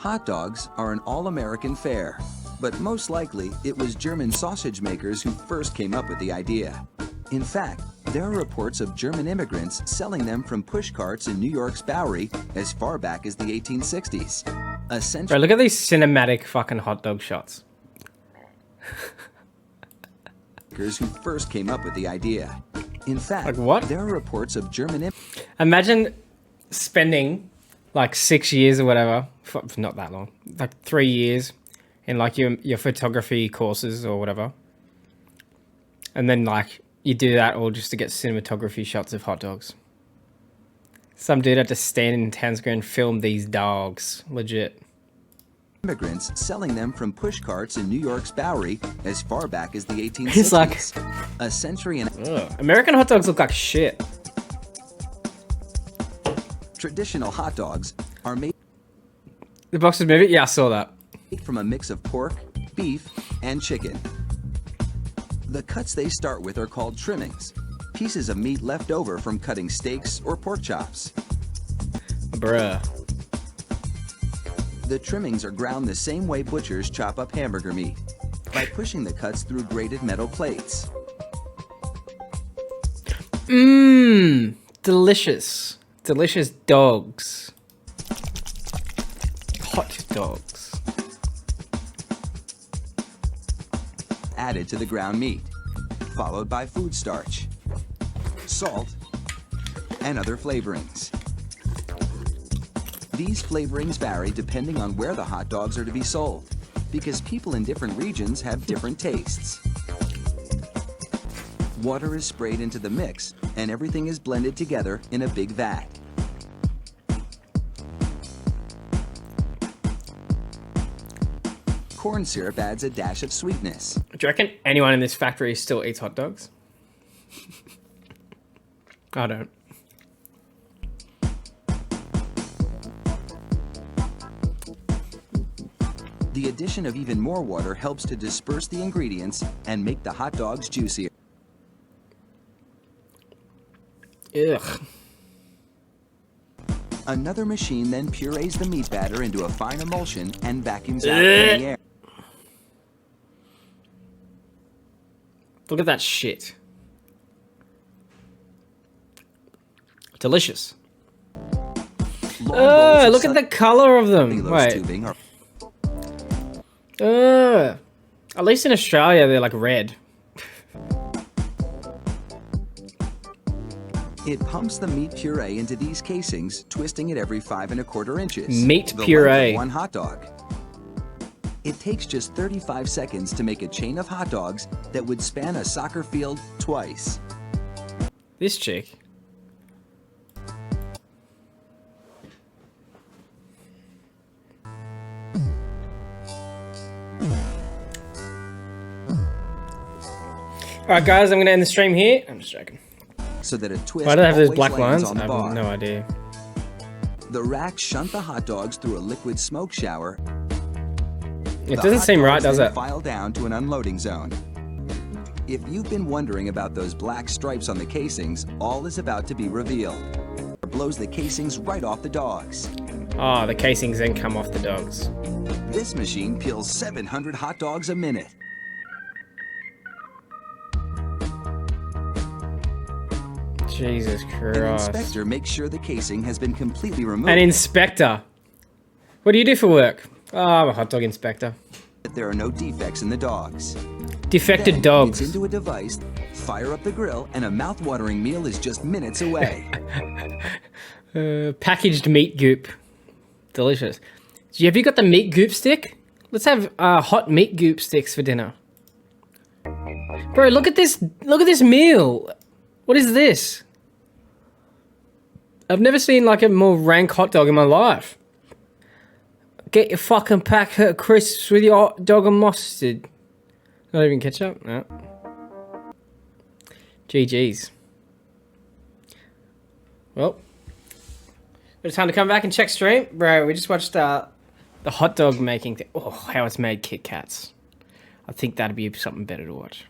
Hot dogs are an all-American fare, but most likely it was German sausage makers who first came up with the idea. In fact, there are reports of German immigrants selling them from push carts in New York's Bowery as far back as the 1860s. Bro, look at these cinematic fucking hot dog shots. Who first came up with the idea. In fact, like what? There are reports of German. Imagine spending like 6 years or whatever, not that long, like 3 years in like your photography courses or whatever, and then like you do that all just to get cinematography shots of hot dogs. Some dude had to stand in town square and film these dogs, legit. Immigrants selling them from push carts in New York's Bowery as far back as the 1860s. It's like a century and American hot dogs look like shit. Traditional hot dogs are made. The box was moving? Yeah, I saw that. From a mix of pork, beef, and chicken. The cuts they start with are called trimmings, pieces of meat left over from cutting steaks or pork chops. Bruh. The trimmings are ground the same way butchers chop up hamburger meat, by pushing the cuts through grated metal plates. Mmm, delicious. Delicious dogs. Hot dogs. Added to the ground meat, followed by food starch, salt, and other flavorings. These flavorings vary depending on where the hot dogs are to be sold, because people in different regions have different tastes. Water is sprayed into the mix, and everything is blended together in a big vat. Corn syrup adds a dash of sweetness. Do you reckon anyone in this factory still eats hot dogs? I don't. The addition of even more water helps to disperse the ingredients and make the hot dogs juicier. Ugh. Another machine then purees the meat batter into a fine emulsion and vacuums out any air. Look at that shit. Delicious. Look at the color of them. Wait. At least in Australia, they're like red. It pumps the meat puree into these casings, twisting it every 5 1/4 inches. Meat the puree. length of one hot dog. It takes just 35 seconds to make a chain of hot dogs that would span a soccer field twice. This chick. Alright guys, I'm gonna end the stream here. I'm just joking. So that a twist. Why do I have those black lands lines? on the I bar. have no idea. The racks shunt the hot dogs through a liquid smoke shower. It doesn't seem right, does it? File down to an unloading zone. If you've been wondering about those black stripes on the casings, all is about to be revealed. It blows the casings right off the dogs. Oh, the casings then come off the dogs. This machine peels 700 hot dogs a minute. Jesus Christ. An inspector makes sure the casing has been completely removed. An inspector? What do you do for work? Oh, I'm a hot dog inspector. There are no defects in the dogs. Defected then dogs. It's into a device, fire up the grill, and a mouth-watering meal is just minutes away. Packaged meat goop. Delicious. Have you got the meat goop stick? Let's have hot meat goop sticks for dinner. Bro, look at this. Look at this meal. What is this? I've never seen like a more rank hot dog in my life. Get your fucking pack of crisps with your hot dog and mustard. Not even ketchup? No. GG's. Well. It's time to come back and check stream. Bro, we just watched the hot dog making thing. Oh, how it's made Kit Kats. I think that'd be something better to watch.